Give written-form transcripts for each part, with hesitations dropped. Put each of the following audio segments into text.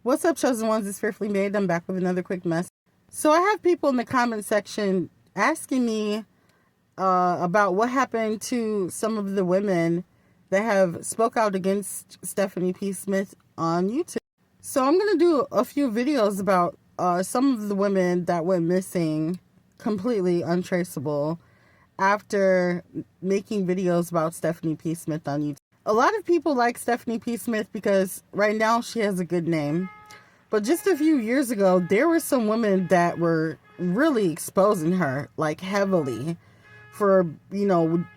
What's up, chosen ones? It's Fearfully Made. I'm back with another quick mess. So I have people in the comment section asking me about what happened to some of the women that have spoke out against Stephanie P. Smith on YouTube. So I'm going to do a few videos about some of the women that went missing, completely untraceable, after making videos about Stephanie P. Smith on YouTube. A lot of people like Stephanie P. Smith because right now she has a good name. But just a few years ago, there were some women that were really exposing her, like heavily, for,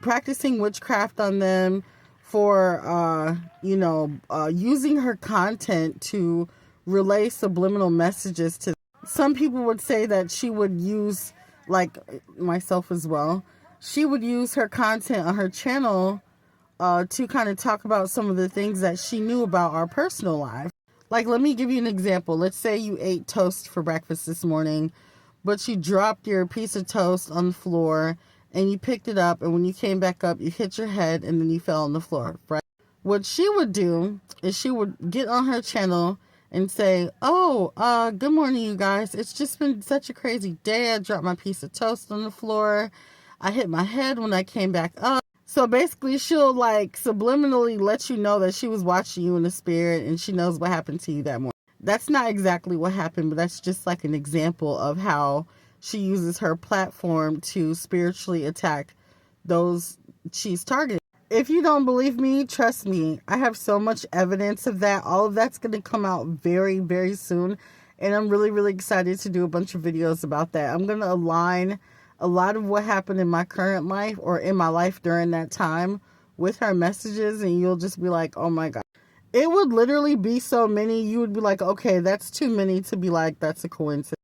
practicing witchcraft on them, for, using her content to relay subliminal messages to them. Some people would say that she would use, like myself as well, she would use her content on her channel to kind of talk about some of the things that she knew about our personal lives. Like, let me give you an example. Let's say you ate toast for breakfast this morning, but you dropped your piece of toast on the floor and you picked it up, and when you came back up, you hit your head and then you fell on the floor, right? What she would do is she would get on her channel and say, good morning, you guys. It's just been such a crazy day. I dropped my piece of toast on the floor. I hit my head when I came back up. So basically, she'll like subliminally let you know that she was watching you in the spirit and she knows what happened to you that morning. That's not exactly what happened, but that's just like an example of how she uses her platform to spiritually attack those she's targeting. If you don't believe me, trust me, I have so much evidence of that. All of that's going to come out very, very soon. And I'm really, really excited to do a bunch of videos about that. I'm going to align a lot of what happened in my current life or in my life during that time with her messages, and you'll just be like, oh my God. It would literally be so many, you would be like, okay, that's too many to be like, that's a coincidence.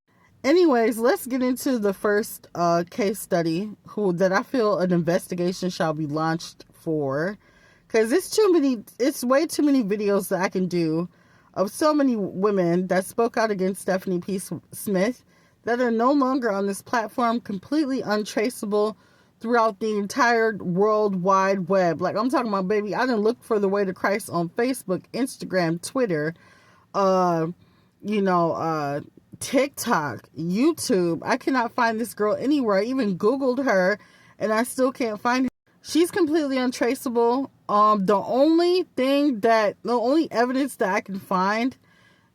Anyways, let's get into the first case study that I feel an investigation shall be launched for, because it's way too many videos that I can do of so many women that spoke out against Stephanie P. Smith that are no longer on this platform, completely untraceable throughout the entire world wide web. Like, I'm talking about, baby, I didn't look for the way to Christ on Facebook, Instagram, Twitter, TikTok, YouTube. I cannot find this girl anywhere. I even Googled her and I still can't find her. She's completely untraceable. The only evidence that I can find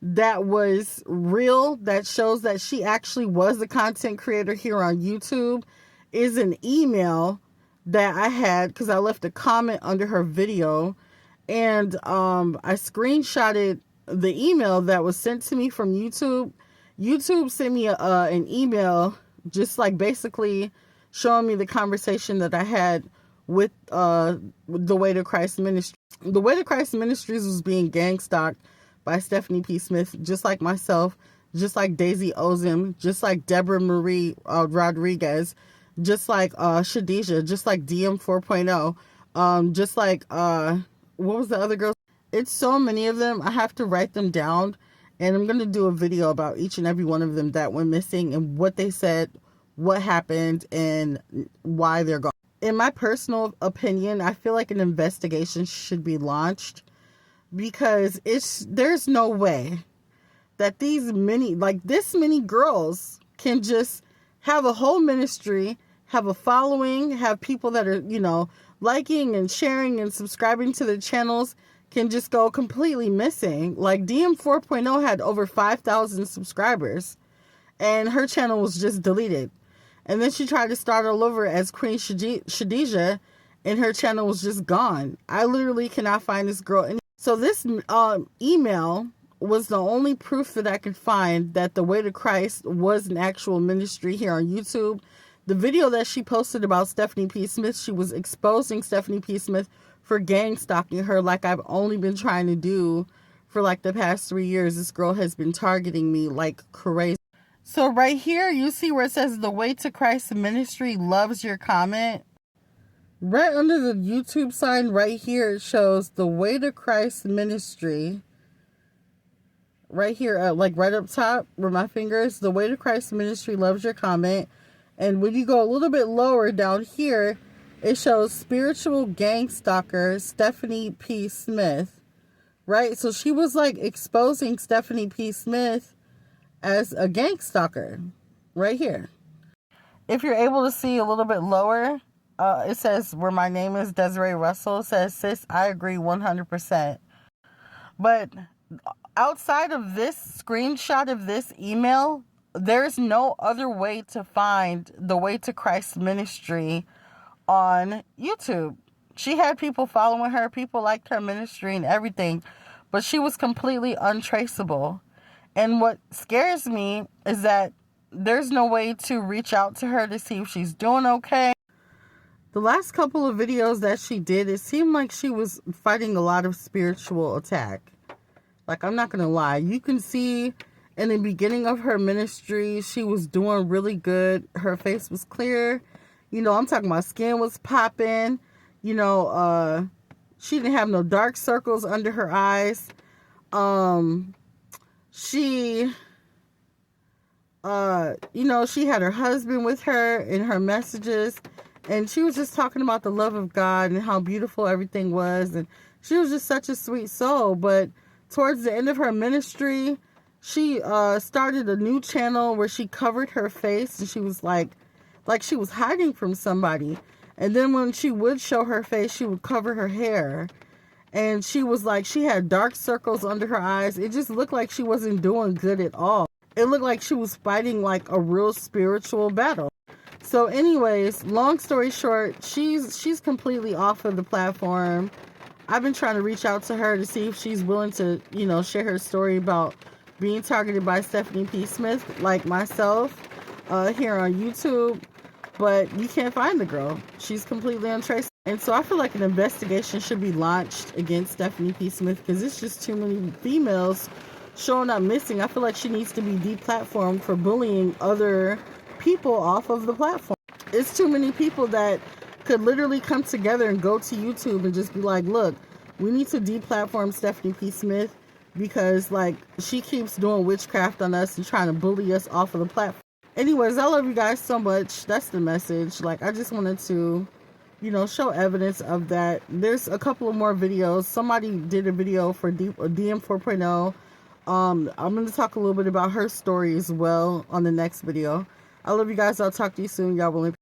that was real, that shows that she actually was a content creator here on YouTube, is an email that I had because I left a comment under her video, and I screenshotted the email that was sent to me from YouTube. YouTube sent me an email just like basically showing me the conversation that I had with the Way to Christ Ministry. The Way to Christ Ministries was being gang stalked by Stephanie P. Smith, just like myself, just like Daisy Ozim, just like Deborah Marie Rodriguez, just like Shadisha, just like DM 4.0, just like what was the other girl? It's so many of them. I have to write them down, and I'm going to do a video about each and every one of them that went missing and what they said, what happened, and why they're gone. In my personal opinion, I feel like an investigation should be launched, because there's no way that this many girls can just have a whole ministry, have a following, have people that are, liking and sharing and subscribing to their channels, can just go completely missing. Like, DM 4.0 had over 5,000 subscribers and her channel was just deleted. And then she tried to start all over as Queen Shadisha and her channel was just gone. I literally cannot find this girl. So this email was the only proof that I could find that the Way to Christ was an actual ministry here on YouTube. The video that she posted about Stephanie P. Smith, she was exposing Stephanie P. Smith for gang stalking her, like I've only been trying to do for like the past 3 years. This girl has been targeting me like crazy. So right here, you see where it says the Way to Christ Ministry loves your comment. Right under the YouTube sign right here, it shows the Way to Christ Ministry. Right here, like right up top where my finger is, the Way to Christ Ministry loves your comment. And when you go a little bit lower down here, it shows spiritual gang stalker Stephanie P. Smith right? So she was like exposing Stephanie P. Smith as a gang stalker right here. If you're able to see a little bit lower, it says where my name is Desiree Russell. It says, sis, I agree 100%. But outside of this screenshot of this email, there's no other way to find the Way to Christ ministry on YouTube. She had people following her, people liked her ministry and everything, but she was completely untraceable. And what scares me is that there's no way to reach out to her to see if she's doing okay. The last couple of videos that she did, it seemed like she was fighting a lot of spiritual attack. Like, I'm not going to lie. You can see in the beginning of her ministry, she was doing really good. Her face was clear. You know, I'm talking about skin was popping. You know, she didn't have no dark circles under her eyes. She, you know, she had her husband with her in her messages. And she was just talking about the love of God and how beautiful everything was. And she was just such a sweet soul. But towards the end of her ministry, she started a new channel where she covered her face. And she was like she was hiding from somebody. And then when she would show her face, she would cover her hair. And she was like, she had dark circles under her eyes. It just looked like she wasn't doing good at all. It looked like she was fighting like a real spiritual battle. So anyways, long story short, she's completely off of the platform. I've been trying to reach out to her to see if she's willing to, you know, share her story about being targeted by Stephanie P. Smith, like myself, here on YouTube. But you can't find the girl. She's completely untraceable. And so I feel like an investigation should be launched against Stephanie P. Smith because it's just too many females showing up missing. I feel like she needs to be deplatformed for bullying other people off of the platform. It's too many people that could literally come together and go to YouTube and just be like, look, we need to deplatform Stephanie P. Smith because, like, she keeps doing witchcraft on us and trying to bully us off of the platform. Anyways, I love you guys so much. That's the message. Like, I just wanted to, you know, show evidence of that. There's a couple of more videos. Somebody did a video for DM 4.0. I'm going to talk a little bit about her story as well on the next video. I love you guys. I'll talk to you soon. Y'all will